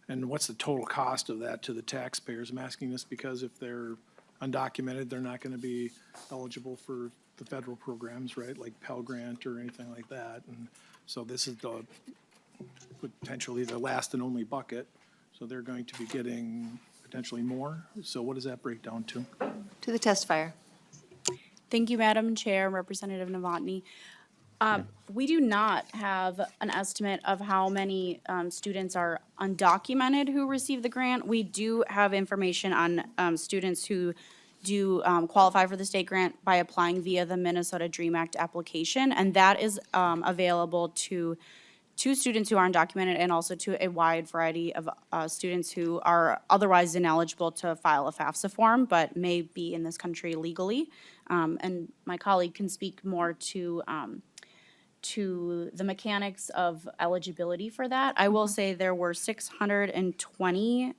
And what's the total cost of that to the taxpayers? I'm asking this because if they're undocumented, they're not going to be eligible for the federal programs, right? Like Pell Grant or anything like that. And so this is potentially the last and only bucket. So they're going to be getting potentially more. So what does that break down to? To the testifier. Thank you, Madam Chair, Representative Novotny. We do not have an estimate of how many students are undocumented who receive the grant. We do have information on students who do qualify for the state grant by applying via the Minnesota DREAM Act application, and that is available to students who are undocumented and also to a wide variety of students who are otherwise ineligible to file a FAFSA form but may be in this country legally. And my colleague can speak more to the mechanics of eligibility for that. I will say there were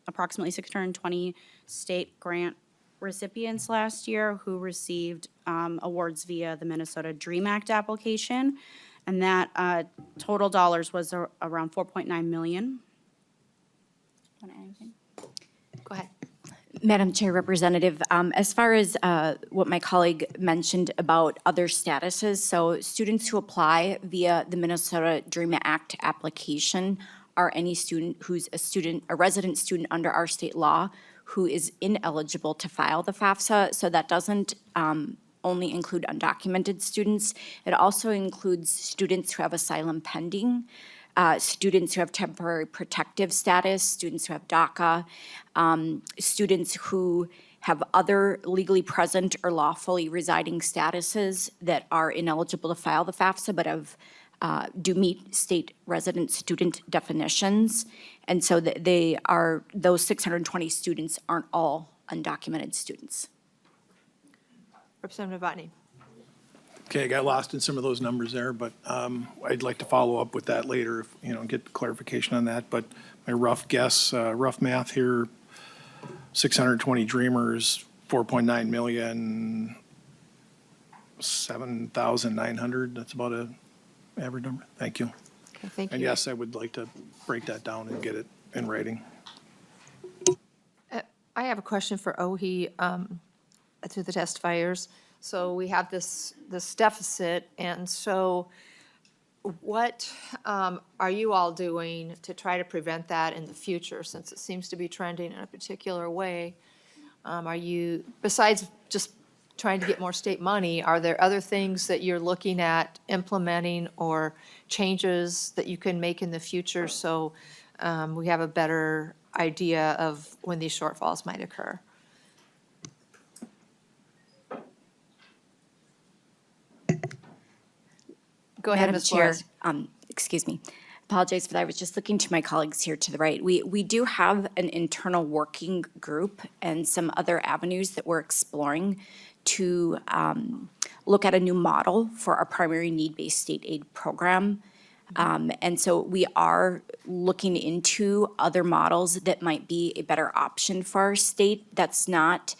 approximately 620 state grant recipients last year who received awards via the Minnesota DREAM Act application. And that total dollars was around $4.9 million. Want to add anything? Go ahead. Madam Chair, Representative, as far as what my colleague mentioned about other statuses, so students who apply via the Minnesota DREAM Act application are any student who's a resident student under our state law who is ineligible to file the FAFSA. So that doesn't only include undocumented students. It also includes students who have asylum pending, students who have temporary protective status, students who have DACA, students who have other legally present or lawfully residing statuses that are ineligible to file the FAFSA but do meet state resident student definitions. And so those 620 students aren't all undocumented students. Representative Novotny. Okay, I got lost in some of those numbers there, but I'd like to follow up with that later, get clarification on that. But my rough guess, rough math here, 620 Dreamers, 4.9 million, 7,900. That's about average number? Thank you. Okay, thank you. And yes, I would like to break that down and get it in writing. I have a question for OHE to the testifiers. So we have this deficit, and so what are you all doing to try to prevent that in the future, since it seems to be trending in a particular way? Are you, besides just trying to get more state money, are there other things that you're looking at implementing or changes that you can make in the future so we have a better idea of when these shortfalls might occur? Go ahead, Madam Ms. Chair, Flores. excuse me. Apologize for that. I was just looking to my colleagues here to the right. We do have an internal working group and some other avenues that we're exploring to look at a new model for our primary need-based state aid program. And so we are looking into other models that might be a better option for our state. That's not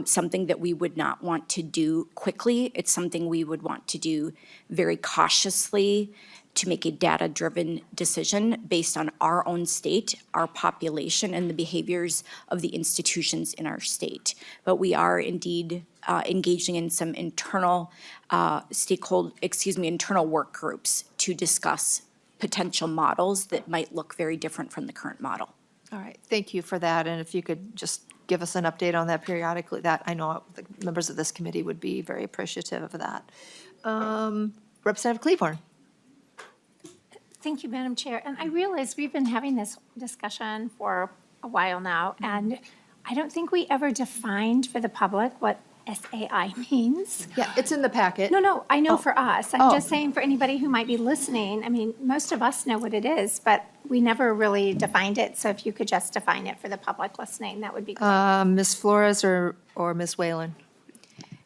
something that we would not want to do quickly. It's something we would want to do very cautiously to make a data-driven decision based on our own state, our population, and the behaviors of the institutions in our state. But we are indeed engaging in some internal internal work groups to discuss potential models that might look very different from the current model. All right, thank you for that, and if you could just give us an update on that periodically, that I know the members of this committee would be very appreciative of that. Representative Cleaborn. Thank you, Madam Chair. And I realize we've been having this discussion for a while now, and I don't think we ever defined for the public what SAI means. Yeah, it's in the packet. No, I know for us. I'm Oh. just saying for anybody who might be listening, I mean, most of us know what it is, but we never really defined it. So if you could just define it for the public listening, that would be great. Ms. Flores or Ms. Whalen?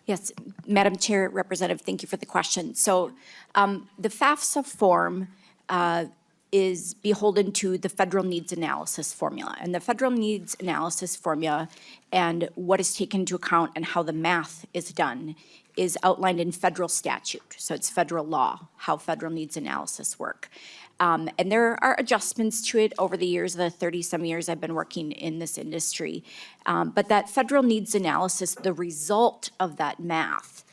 Yes, Madam Chair, Representative, thank you for the question. So the FAFSA form is beholden to the federal needs analysis formula. And the federal needs analysis formula and what is taken into account and how the math is done is outlined in federal statute. So it's federal law, how federal needs analysis work. And there are adjustments to it over the years, the 30-some years I've been working in this industry. But that federal needs analysis, the result of that math,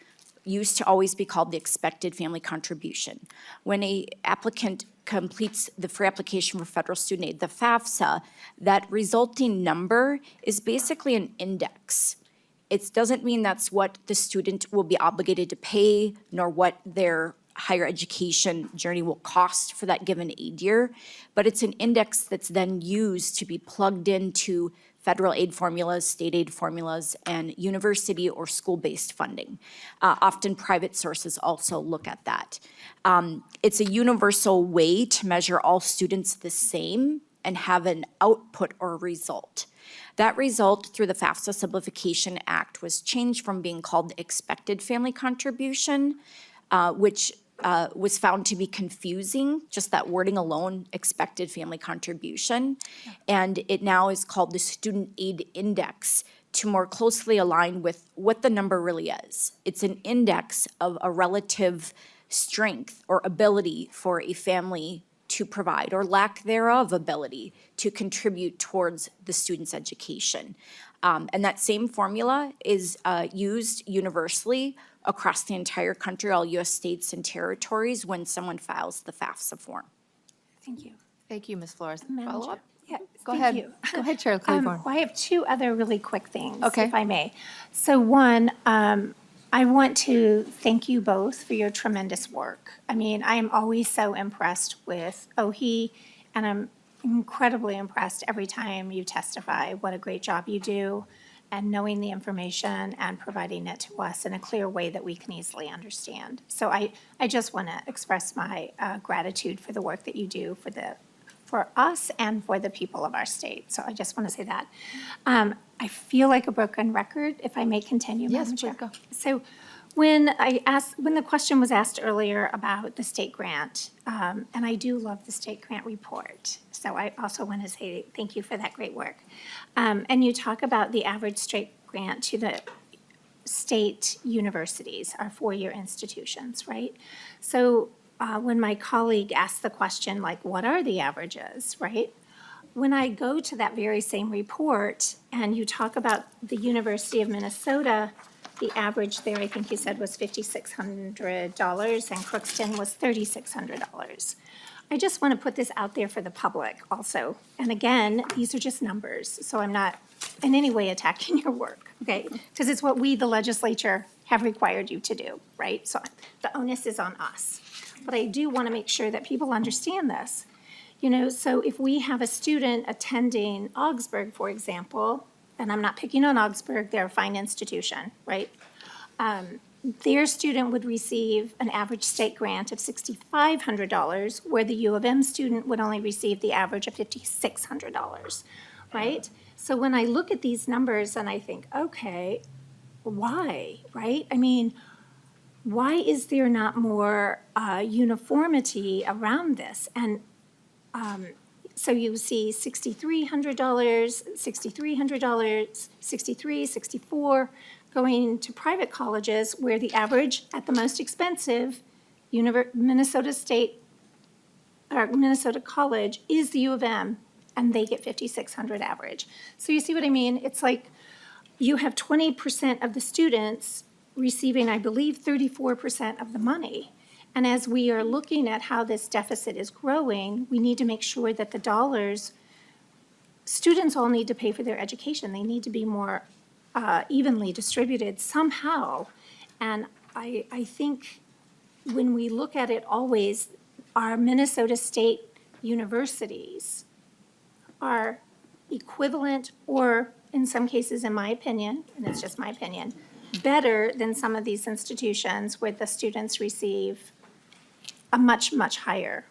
used to always be called the expected family contribution. When a applicant completes the free application for federal student aid, the FAFSA, that resulting number is basically an index. It doesn't mean that's what the student will be obligated to pay, nor what their higher education journey will cost for that given aid year, but it's an index that's then used to be plugged into federal aid formulas, state aid formulas, and university or school-based funding. Often private sources also look at that. It's a universal way to measure all students the same and have an output or result. That result through the FAFSA Simplification Act was changed from being called the expected family contribution, which was found to be confusing, just that wording alone, expected family contribution. And it now is called the Student Aid Index to more closely align with what the number really is. It's an index of a relative strength or ability for a family to provide, or lack thereof ability to contribute towards the student's education. And that same formula is used universally across the entire country, all U.S. states and territories, when someone files the FAFSA form. Thank you. Thank you, Ms. Flores. Madam Follow Chair. up? Yeah, Go thank ahead. you. Go ahead, Chair Claiborne. Well, I have two other really quick things, Okay. if I may. So one, I want to thank you both for your tremendous work. I mean, I am always so impressed with OHE, and I'm incredibly impressed every time you testify what a great job you do, and knowing the information and providing it to us in a clear way that we can easily understand. So I just want to express my gratitude for the work that you do for us and for the people of our state. So I just want to say that. I feel like a broken record, if I may continue, Yes, Madam Chair. please go. So when the question was asked earlier about the state grant, and I do love the state grant report, so I also want to say thank you for that great work. And you talk about the average state grant to the state universities, our four-year institutions, right? So when my colleague asked the question, like, what are the averages, right? When I go to that very same report and you talk about the University of Minnesota, the average there, I think you said, was $5,600 and Crookston was $3,600. I just want to put this out there for the public also. And again, these are just numbers, so I'm not in any way attacking your work, okay? Because it's what we, the legislature, have required you to do, right? So the onus is on us. But I do want to make sure that people understand this. You know, so if we have a student attending Augsburg, for example, and I'm not picking on Augsburg, they're a fine institution, right? Their student would receive an average state grant of $6,500, where the U of M student would only receive the average of $5,600, right? So when I look at these numbers and I think, okay, why, right? I mean, why is there not more uniformity around this? And so you see $6,300, $6,300, $63, $64, going to private colleges where the average at the most expensive Minnesota State or Minnesota College is the U of M, and they get $5,600 average. So you see what I mean? It's like you have 20% of the students receiving, I believe, 34% of the money. And as we are looking at how this deficit is growing, we need to make sure that the dollars, students all need to pay for their education. They need to be more evenly distributed somehow. And I think when we look at it always, our Minnesota State universities are equivalent or, in some cases, in my opinion, and it's just my opinion, better than some of these institutions where the students receive a much, much higher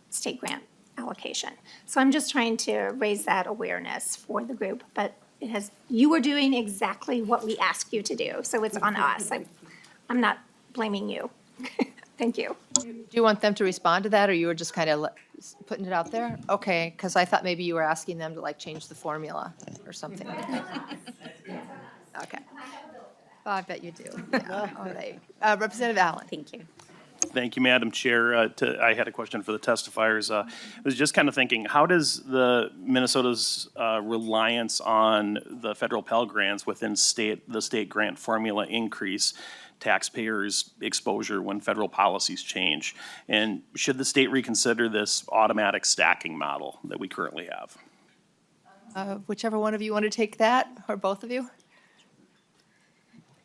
state grant allocation. So I'm just trying to raise that awareness for the group, but you are doing exactly what we ask you to do, so it's on us. I'm not blaming you. Thank you. Do you want them to respond to that, or you were just kind of putting it out there? Okay, because I thought maybe you were asking them to like change the formula or something. Okay. Oh, I bet you do. Yeah. Oh, Representative Allen. Thank you. Thank you, Madam Chair. I had a question for the testifiers. I was just kind of thinking, how does Minnesota's reliance on the federal Pell Grants within the state grant formula increase taxpayers' exposure when federal policies change? And should the state reconsider this automatic stacking model that we currently have? Whichever one of you want to take that, or both of you?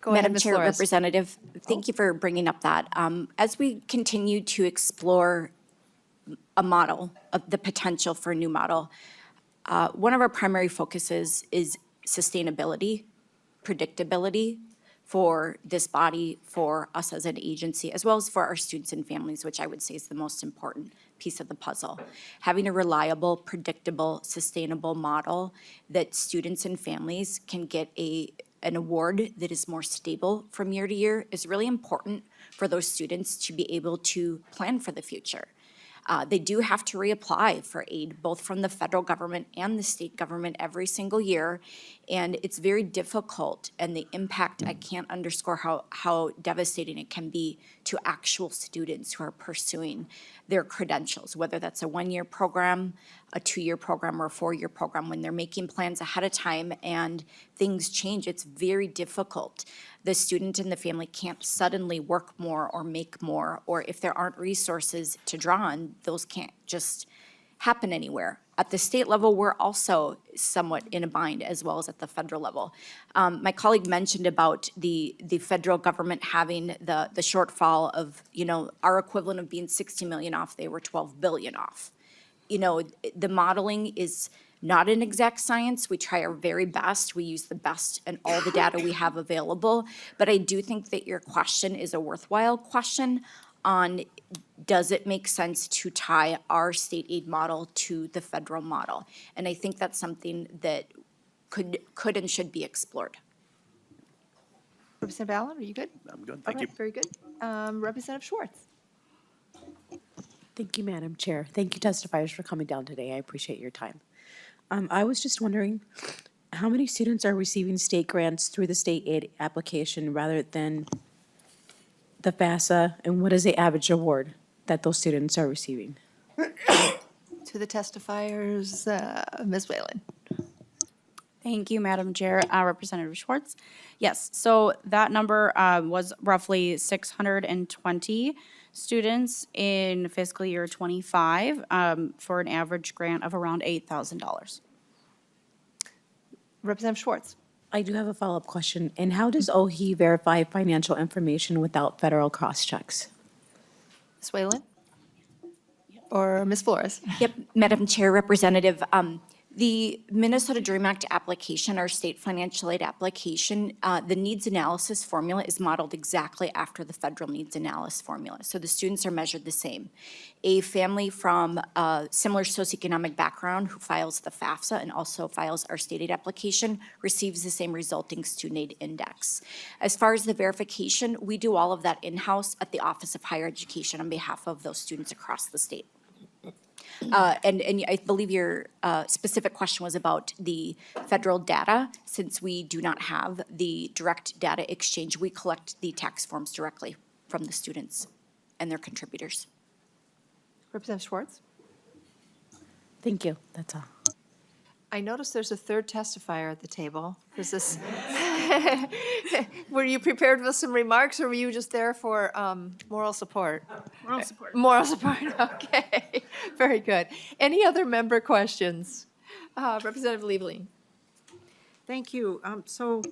Go ahead, Madam Ms. Chair, Flores. Representative, thank you for bringing up that. As we continue to explore a model, the potential for a new model, one of our primary focuses is sustainability, predictability for this body, for us as an agency, as well as for our students and families, which I would say is the most important piece of the puzzle. Having a reliable, predictable, sustainable model that students and families can get an award that is more stable from year to year is really important for those students to be able to plan for the future. They do have to reapply for aid, both from the federal government and the state government every single year. And it's very difficult, and the impact, I can't underscore how devastating it can be to actual students who are pursuing their credentials, whether that's a one-year program, a two-year program, or a four-year program. When they're making plans ahead of time and things change, it's very difficult. The student and the family can't suddenly work more or make more, or if there aren't resources to draw on, those can't just happen anywhere. At the state level, we're also somewhat in a bind, as well as at the federal level. My colleague mentioned about the federal government having the shortfall of, our equivalent of being 60 million off, they were 12 billion off. The modeling is not an exact science. We try our very best. We use the best and all the data we have available. But I do think that your question is a worthwhile question on, does it make sense to tie our state aid model to the federal model? And I think that's something that could and should be explored. Representative Allen, are you good? I'm good, All thank you. right, very good. Representative Schwartz. Thank you, Madam Chair. Thank you, testifiers, for coming down today. I appreciate your time. I was just wondering, how many students are receiving state grants through the state aid application rather than the FAFSA, and what is the average award? that those students are receiving? To the testifiers, Ms. Whalen. Thank you, Madam Chair. Representative Schwartz. Yes, so that number was roughly 620 students in fiscal year '25 for an average grant of around $8,000. Representative Schwartz. I do have a follow-up question. And how does OHE verify financial information without federal cross-checks? Ms. Whalen? Or Ms. Flores? Yep, Madam Chair, Representative, the Minnesota DREAM Act application, our state financial aid application, the needs analysis formula is modeled exactly after the federal needs analysis formula. So the students are measured the same. A family from a similar socioeconomic background who files the FAFSA and also files our state aid application receives the same resulting student aid index. As far as the verification, we do all of that in-house at the Office of Higher Education on behalf of those students across the state. And I believe your specific question was about the federal data. Since we do not have the direct data exchange, we collect the tax forms directly from the students and their contributors. Representative Schwartz? Thank you. That's all. I noticed there's a third testifier at the table. Is this, were you prepared with some remarks, or were you just there for moral support? Moral support. Moral support, okay. Very good. Any other member questions? Representative Liebling. Thank you. So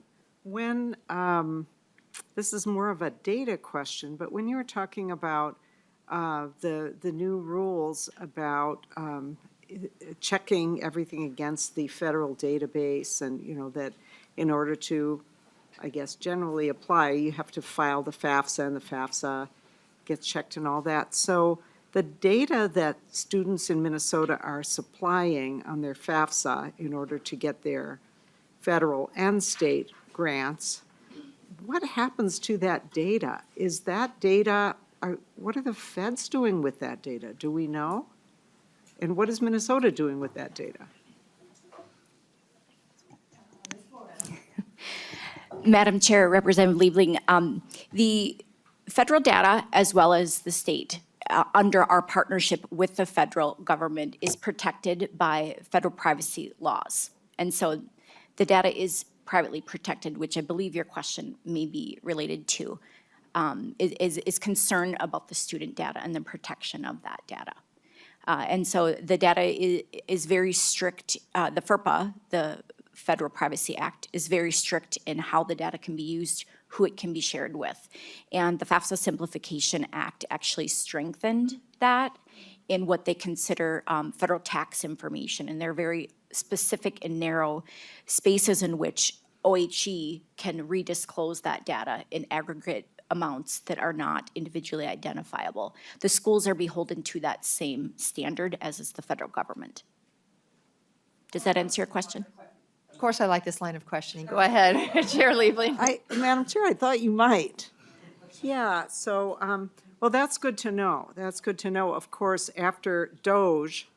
when, this is more of a data question, but when you were talking about the new rules about checking everything against the federal database, and, you know, that in order to, I guess, generally apply, you have to file the FAFSA, and the FAFSA gets checked and all that. So the data that students in Minnesota are supplying on their FAFSA in order to get their federal and state grants, what happens to that data? Is that data, what are the feds doing with that data? Do we know? And what is Minnesota doing with that data? Madam Chair, Representative Liebling, the federal data as well as the state under our partnership with the federal government is protected by federal privacy laws. And so the data is privately protected, which I believe your question may be related to, is concern about the student data and the protection of that data. And so the data is very strict. The FERPA, the Federal Privacy Act, is very strict in how the data can be used, who it can be shared with. And the FAFSA Simplification Act actually strengthened that in what they consider federal tax information. And they're very specific and narrow spaces in which OHE can redisclose that data in aggregate amounts that are not individually identifiable. The schools are beholden to that same standard as is the federal government. Does that answer your question? Of course, I like this line of questioning. Go ahead, Chair Liebling. Madam Chair, I thought you might. Yeah, so, well, that's good to know. That's good to know. Of course, after DOGE,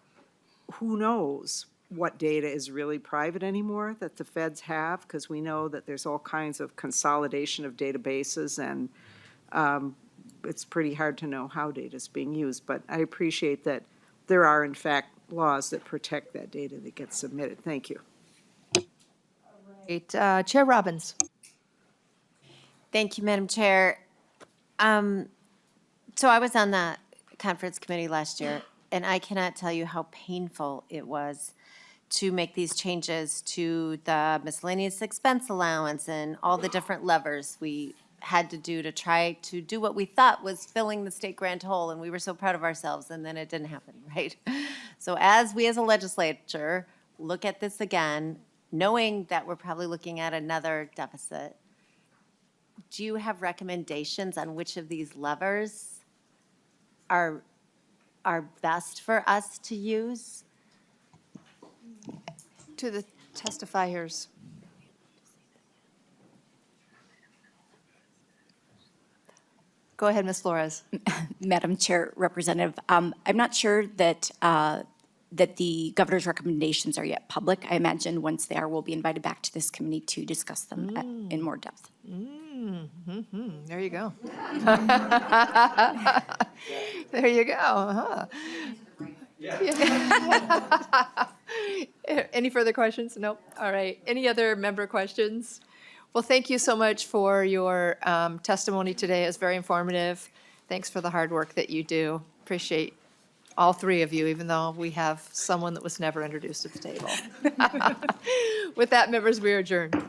who knows what data is really private anymore that the feds have, because we know that there's all kinds of consolidation of databases, and it's pretty hard to know how data is being used. But I appreciate that there are, in fact, laws that protect that data that gets submitted. Thank you. Chair Robbins. Thank you, Madam Chair. So I was on the conference committee last year, and I cannot tell you how painful it was to make these changes to the miscellaneous expense allowance and all the different levers we had to do to try to do what we thought was filling the state grant hole, and we were so proud of ourselves, and then it didn't happen, right? So as we as a legislature look at this again, knowing that we're probably looking at another deficit, do you have recommendations on which of these levers are best for us to use? To the testifiers. Go ahead, Ms. Flores. Madam Chair, Representative, I'm not sure that that the governor's recommendations are yet public. I imagine once they are, we'll be invited back to this committee to discuss them in more depth. There you go. There you go, huh? Any further questions? Nope. All right. Any other member questions? Well, thank you so much for your testimony today. It was very informative. Thanks for the hard work that you do. Appreciate all three of you, even though we have someone that was never introduced at the table. With that, members, we are adjourned.